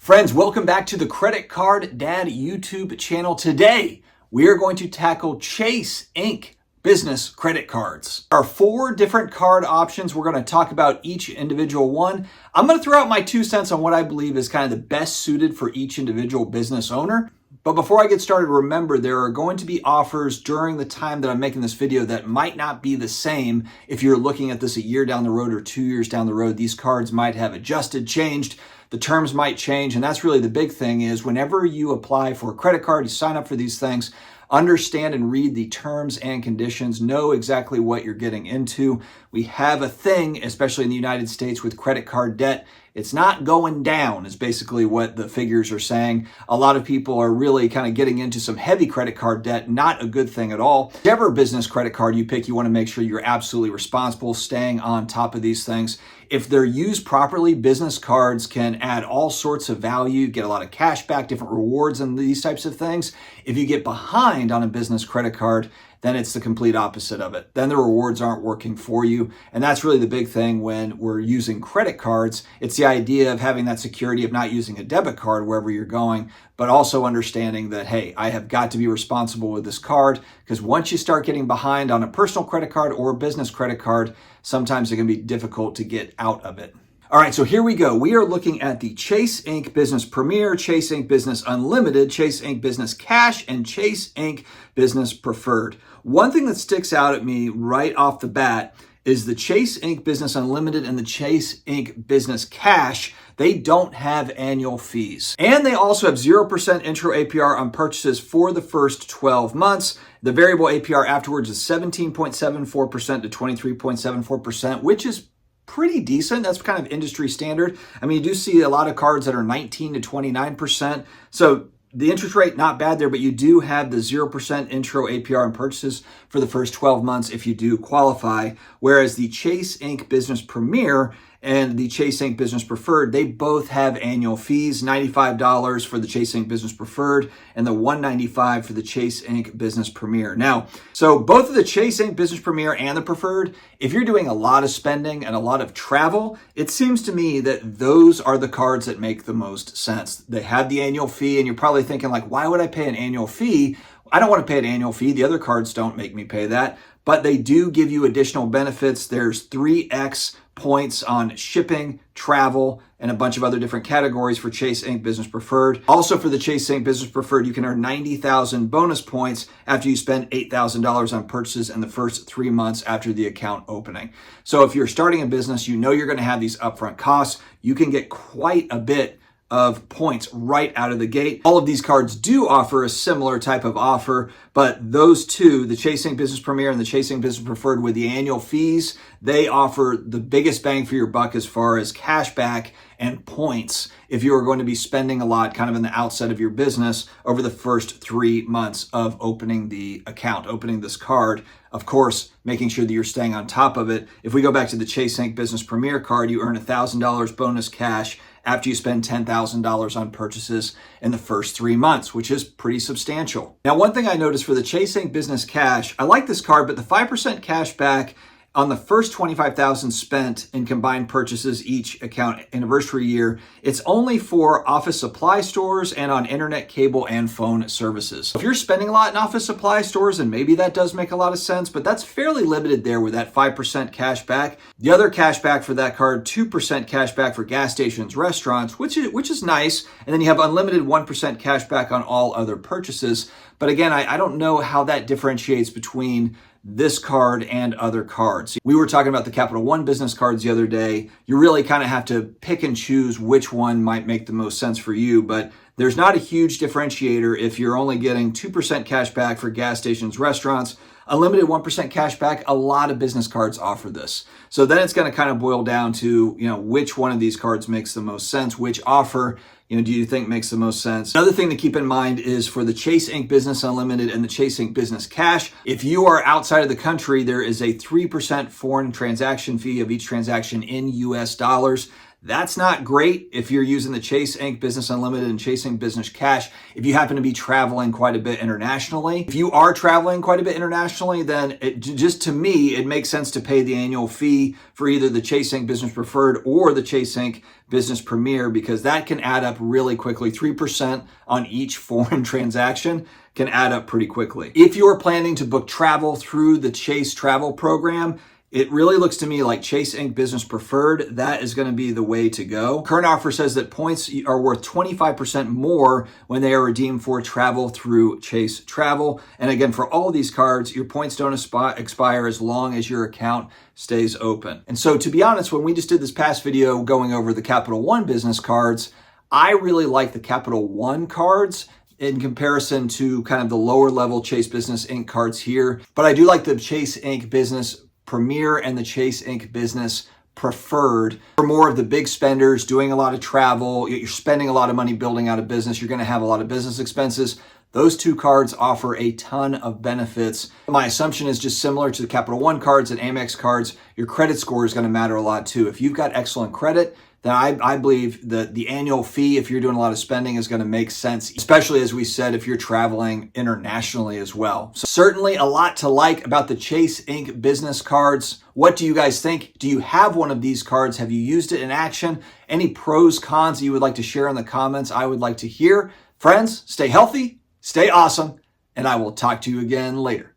Friends, welcome back to the Credit Card Dad YouTube channel. Today, we are going to tackle Chase Inc. business credit cards. There are 4 different card options. We're going to talk about each individual one. I'm going to throw out my 2 cents on what I believe is kind of the best suited for each individual business owner. But before I get started, remember there are going to be offers during the time that I'm making this video that might not be the same if you're looking at this a year down the road or 2 years down the road. These cards might have adjusted, changed. The terms might change, and that's really the big thing is whenever you apply for a credit card, you sign up for these things, understand and read the terms and conditions, know exactly what you're getting into. We have a thing, especially in the United States, with credit card debt. It's not going down is basically what the figures are saying. A lot of people are really kind of getting into some heavy credit card debt, not a good thing at all. Whichever business credit card you pick, you want to make sure you're absolutely responsible, staying on top of these things. If they're used properly, business cards can add all sorts of value, get a lot of cash back, different rewards, and these types of things. If you get behind on a business credit card, then it's the complete opposite of it. Then the rewards aren't working for you. And that's really the big thing when we're using credit cards. It's the idea of having that security of not using a debit card wherever you're going, but also understanding that, hey, I have got to be responsible with this card, because once you start getting behind on a personal credit card or a business credit card, sometimes it can be difficult to get out of it. All right, so here we go. We are looking at the Chase Inc. Business Premier, Chase Inc. Business Unlimited, Chase Inc. Business Cash, and Chase Inc. Business Preferred. One thing that sticks out at me right off the bat is the Chase Inc. Business Unlimited and the Chase Inc. Business Cash. They don't have annual fees. And they also have 0% intro APR on purchases for the first 12 months. The variable APR afterwards is 17.74% to 23.74%, which is pretty decent. That's kind of industry standard. I mean, you do see a lot of cards that are 19 to 29%. So the interest rate, not bad there, but you do have the 0% intro APR on purchases for the first 12 months if you do qualify. Whereas the Chase Inc. Business Premier and the Chase Inc. Business Preferred, they both have annual fees, $95 for the Chase Inc. Business Preferred and the $195 for the Chase Inc. Business Premier. Now, so both of the Chase Inc. Business Premier and the Preferred, if you're doing a lot of spending and a lot of travel, it seems to me that those are the cards that make the most sense. They have the annual fee, and you're probably thinking like, why would I pay an annual fee? I don't want to pay an annual fee. The other cards don't make me pay that, but they do give you additional benefits. There's 3x points on shipping, travel, and a bunch of other different categories for Chase Inc. Business Preferred. Also for the Chase Inc. Business Preferred, you can earn 90,000 bonus points after you spend $8,000 on purchases in the first 3 months after the account opening. So if you're starting a business, you know you're going to have these upfront costs. You can get quite a bit of points right out of the gate. All of these cards do offer a similar type of offer, but those two, the Chase Inc. Business Premier and the Chase Inc. Business Preferred with the annual fees, they offer the biggest bang for your buck as far as cash back and points if you are going to be spending a lot kind of in the outset of your business over the first 3 months of opening the account, opening this card. Of course, making sure that you're staying on top of it. If we go back to the Chase Inc. Business Premier card, you earn $1,000 bonus cash after you spend $10,000 on purchases in the first 3 months, which is pretty substantial. Now, one thing I noticed for the Chase Inc. Business Cash, I like this card, but the 5% cash back on the first $25,000 spent in combined purchases each account anniversary year, it's only for office supply stores and on internet, cable, and phone services. If you're spending a lot in office supply stores, then maybe that does make a lot of sense, but that's fairly limited there with that 5% cash back. The other cash back for that card, 2% cash back for gas stations, restaurants, which is nice. And then you have unlimited 1% cash back on all other purchases. But again, I don't know how that differentiates between this card and other cards. We were talking about the Capital One business cards the other day. You really kind of have to pick and choose which one might make the most sense for you, but there's not a huge differentiator if you're only getting 2% cash back for gas stations, restaurants, unlimited 1% cash back. A lot of business cards offer this. So then it's going to kind of boil down to, which one of these cards makes the most sense, which offer do you think makes the most sense? Another thing to keep in mind is for the Chase Inc. Business Unlimited and the Chase Inc. Business Cash, if you are outside of the country, there is a 3% foreign transaction fee of each transaction in US dollars. That's not great if you're using the Chase Inc. Business Unlimited and Chase Inc. Business Cash. If you happen to be traveling quite a bit internationally, if you are traveling quite a bit internationally, then just to me, it makes sense to pay the annual fee for either the Chase Inc. Business Preferred or the Chase Inc. Business Premier, because that can add up really quickly. 3% on each foreign transaction can add up pretty quickly. If you are planning to book travel through the Chase travel program, it really looks to me like Chase Inc. Business Preferred. That is going to be the way to go. Current offer says that points are worth 25% more when they are redeemed for travel through Chase Travel. And again, for all these cards, your points don't expire as long as your account stays open. And so to be honest, when we just did this past video going over the Capital One business cards, I really like the Capital One cards in comparison to kind of the lower level Chase Business Inc. cards here. But I do like the Chase Inc. Business Premier and the Chase Inc. Business Preferred. For more of the big spenders doing a lot of travel, you're spending a lot of money building out a business, you're going to have a lot of business expenses. Those two cards offer a ton of benefits. My assumption is just similar to the Capital One cards and Amex cards, your credit score is going to matter a lot too. If you've got excellent credit, then I believe that the annual fee, if you're doing a lot of spending, is going to make sense, especially as we said, if you're traveling internationally as well. So certainly a lot to like about the Chase Inc. business cards. What do you guys think? Do you have one of these cards? Have you used it in action? Any pros, cons that you would like to share in the comments? I would like to hear. Friends, stay healthy, stay awesome, and I will talk to you again later.